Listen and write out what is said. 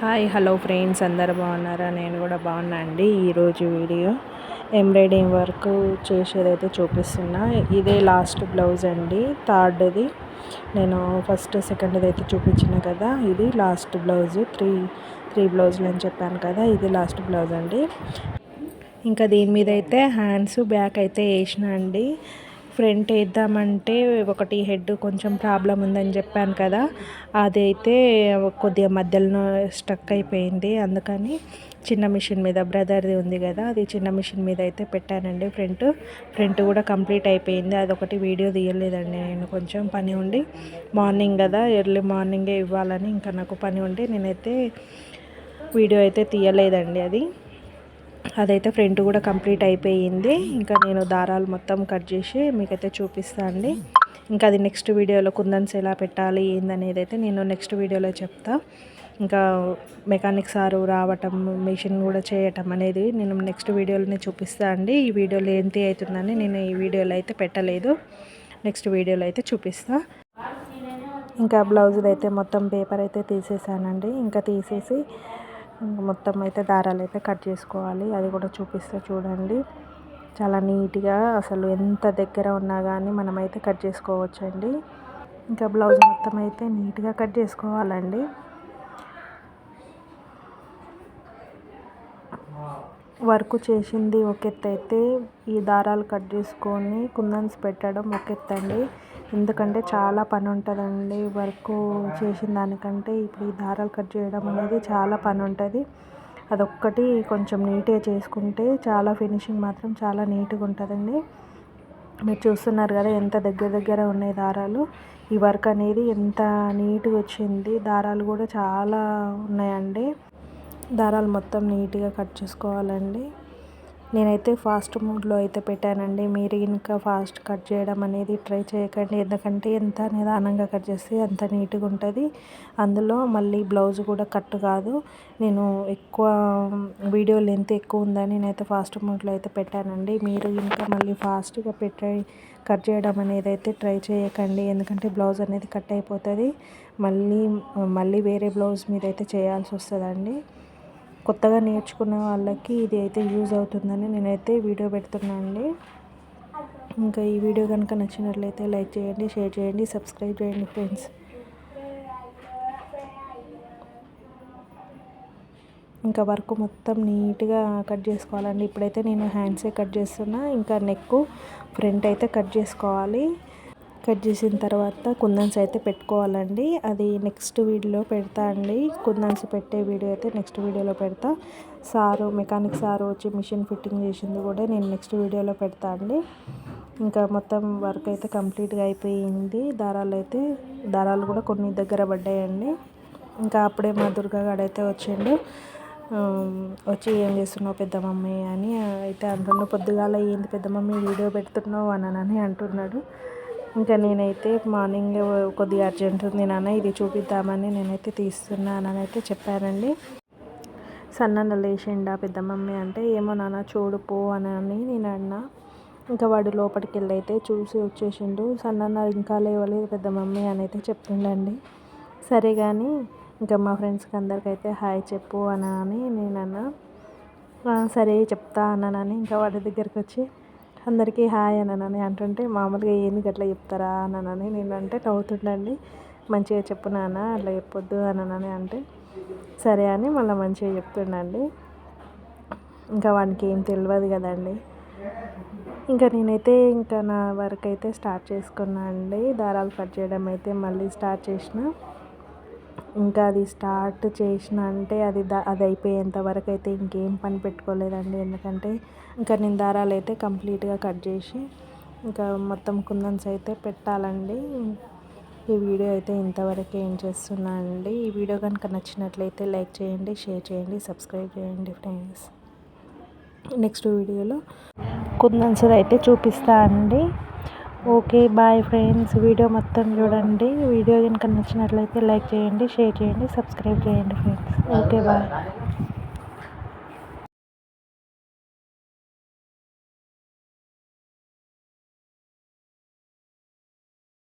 Hi hello friends, అందరు బాగున్నారా? నేను కూడా బాగున్నా అండి. ఈరోజు వీడియో ఎంబ్రాయిడింగ్ వర్క్ చేసేదైతే చూపిస్తున్నా. ఇదే లాస్ట్ బ్లౌజ్ అండి, థర్డ్ది. నేను ఫస్ట్ సెకండ్ది అయితే చూపించిన కదా, ఇది లాస్ట్ బ్లౌజ్. త్రీ బ్లౌజులు అని చెప్పాను కదా, ఇది లాస్ట్ బ్లౌజ్ అండి. ఇంకా దీని మీద అయితే హ్యాండ్స్ బ్యాక్ అయితే వేసిన అండి. ఫ్రంట్ వేద్దామంటే ఒకటి హెడ్ కొంచెం ప్రాబ్లం ఉందని చెప్పాను కదా, అదైతే కొద్దిగా మధ్యలో స్టక్ అయిపోయింది. అందుకని చిన్న మిషన్ మీద, బ్రదర్ది ఉంది కదా, అది చిన్న మిషన్ మీద అయితే పెట్టానండి. ఫ్రంట్ కూడా కంప్లీట్ అయిపోయింది. అదొకటి వీడియో తీయలేదండి నేను, కొంచెం పని ఉండి. మార్నింగ్ కదా, ఎర్లీ మార్నింగే ఇవ్వాలని ఇంకా నాకు పని ఉండి నేనైతే వీడియో అయితే తీయలేదండి. అదైతే ఫ్రంట్ కూడా కంప్లీట్ అయిపోయింది. ఇంకా నేను దారాలు మొత్తం కట్ చేసి మీకైతే చూపిస్తాను అండి. ఇంకా అది నెక్స్ట్ వీడియోలో కుందన్స్ ఎలా పెట్టాలి ఏందనేది అయితే నేను నెక్స్ట్ వీడియోలో చెప్తా. ఇంకా మెకానిక్ సారు రావటం, మిషన్ కూడా చేయటం అనేది నేను నెక్స్ట్ వీడియోలోనే చూపిస్తాను అండి. ఈ వీడియోలో ఏంటి అవుతుందని నేను ఈ వీడియోలో అయితే పెట్టలేదు, నెక్స్ట్ వీడియోలో అయితే చూపిస్తా. ఇంకా బ్లౌజ్ది అయితే మొత్తం పేపర్ అయితే తీసేసానండి. ఇంకా తీసేసి మొత్తం అయితే దారాలు అయితే కట్ చేసుకోవాలి, అది కూడా చూపిస్తా చూడండి. చాలా నీట్గా, అసలు ఎంత దగ్గర ఉన్నా కానీ మనమైతే కట్ చేసుకోవచ్చండి. ఇంకా బ్లౌజ్ మొత్తం అయితే నీట్గా కట్ చేసుకోవాలండి. వర్క్ చేసింది ఒక ఎత్తు అయితే, ఈ దారాలు కట్ చేసుకొని కుందన్స్ పెట్టడం ఒక ఎత్తు అండి. ఎందుకంటే చాలా పని ఉంటుందండి వర్క్ చేసిన దానికంటే. ఇప్పుడు ఈ దారాలు కట్ చేయడం అనేది చాలా పని ఉంటుంది. అదొక్కటి కొంచెం నీట్గా చేసుకుంటే చాలా ఫినిషింగ్ మాత్రం చాలా నీట్గా ఉంటుందండి. మీరు చూస్తున్నారు కదా ఎంత దగ్గర ఉన్నాయి దారాలు. ఈ వర్క్ అనేది ఎంత నీట్గా వచ్చింది. దారాలు కూడా చాలా ఉన్నాయండి. దారాలు మొత్తం నీట్గా కట్ చేసుకోవాలండి. నేనైతే ఫాస్ట్ మోడ్లో అయితే పెట్టానండి. మీరు ఇంకా ఫాస్ట్ కట్ చేయడం అనేది ట్రై చేయకండి. ఎందుకంటే ఎంత నిదానంగా కట్ చేస్తే అంత నీట్గా ఉంటుంది. అందులో మళ్ళీ బ్లౌజ్ కూడా కట్ కాదు. నేను ఎక్కువ వీడియో లెంత్ ఎక్కువ ఉందని నేనైతే ఫాస్ట్ మోడ్లో అయితే పెట్టానండి. మీరు ఇంకా మళ్ళీ ఫాస్ట్గా కట్ చేయడం అనేది అయితే ట్రై చేయకండి. ఎందుకంటే బ్లౌజ్ అనేది కట్ అయిపోతుంది. మళ్ళీ వేరే బ్లౌజ్ మీద అయితే చేయాల్సి వస్తుందండి. కొత్తగా నేర్చుకునే వాళ్ళకి ఇది అయితే యూజ్ అవుతుందని నేనైతే వీడియో పెడుతున్నాను అండి. ఇంకా ఈ వీడియో కనుక నచ్చినట్లయితే లైక్ చేయండి, షేర్ చేయండి, సబ్స్క్రైబ్ చేయండి ఫ్రెండ్స్. ఇంకా వర్క్ మొత్తం నీట్గా కట్ చేసుకోవాలండి. ఇప్పుడైతే నేను హ్యాండ్సే కట్ చేస్తున్నా. ఇంకా నెక్, ఫ్రంట్ అయితే కట్ చేసుకోవాలి. కట్ చేసిన తర్వాత కుందన్స్ అయితే పెట్టుకోవాలండి. అది నెక్స్ట్ వీడియోలో పెడతా అండి. కుందన్స్ పెట్టే వీడియో అయితే నెక్స్ట్ వీడియోలో పెడతా. మెకానిక్ సారు వచ్చి మిషన్ ఫిట్టింగ్ చేసింది కూడా నేను నెక్స్ట్ వీడియోలో పెడతా అండి. ఇంకా మొత్తం వర్క్ అయితే కంప్లీట్గా అయిపోయింది. దారాలు కూడా కొన్ని దగ్గర పడ్డాయండి. ఇంకా అప్పుడే మా దుర్గాగాడైతే వచ్చిండు. వచ్చి ఏం చేస్తున్నావు పెద్ద మమ్మీ అని అయితే అంటున్నాడు. పొద్దుగాల ఏంది పెద్ద మమ్మీ వీడియో పెడుతున్నావు అని అంటున్నాడు. ఇంకా నేనైతే మార్నింగ్ కొద్దిగా అర్జెంట్ ఉంది నాన్న, ఇది చూపిద్దామని నేనైతే తీస్తున్నానని అయితే చెప్పానండి. సన్నన్న లేచిండా పెద్ద మమ్మీ అంటే, ఏమో నాన్న చూడు పో అని నేను అన్నా. ఇంకా వాడు లోపలికి వెళ్ళి అయితే చూసి వచ్చేసిండు. సన్నన్న ఇంకా లేవలేదు పెద్ద మమ్మీ అని అయితే చెప్తుండండి. సరే కానీ ఇంకా మా ఫ్రెండ్స్కి అందరికైతే హాయ్ చెప్పు అని నేను అన్నా. సరే చెప్తా అన్నానని ఇంకా వాడి దగ్గరికి వచ్చి అందరికీ హాయ్ అని అంటుంటే, మామూలుగా ఏంది గట్లా చెప్తారా అని నేను అంటే నవ్వుతుండండి. మంచిగా చెప్పు నాన్న, అట్లా చెప్పొద్దు అని అంటే సరే అని మళ్ళీ మంచిగా చెప్తుండండి. ఇంకా వానికి ఏం తెలియదు కదండి. ఇంకా నేనైతే ఇంకా నా వర్క్ అయితే స్టార్ట్ చేసుకున్నా అండి. దారాలు కట్ చేయడం అయితే మళ్ళీ స్టార్ట్ చేసిన. ఇంకా అది స్టార్ట్ చేసిన అంటే అది అయిపోయేంత వరకు అయితే ఇంకేం పని పెట్టుకోలేదండి. ఎందుకంటే ఇంకా నేను దారాలు అయితే కంప్లీట్గా కట్ చేసి ఇంకా మొత్తం కుందన్స్ అయితే పెట్టాలండి. ఈ వీడియో అయితే ఇంతవరకు ఏం చేస్తున్నా అండి. ఈ వీడియో కనుక నచ్చినట్లయితే లైక్ చేయండి, షేర్ చేయండి, సబ్స్క్రైబ్ చేయండి ఫ్రెండ్స్. నెక్స్ట్ వీడియోలో కుందన్స్ అయితే చూపిస్తా అండి. Okay bye friends. వీడియో మొత్తం చూడండి. వీడియో కనుక నచ్చినట్లయితే లైక్ చేయండి, షేర్ చేయండి, సబ్స్క్రైబ్ చేయండి ఫ్రెండ్స్. Okay bye.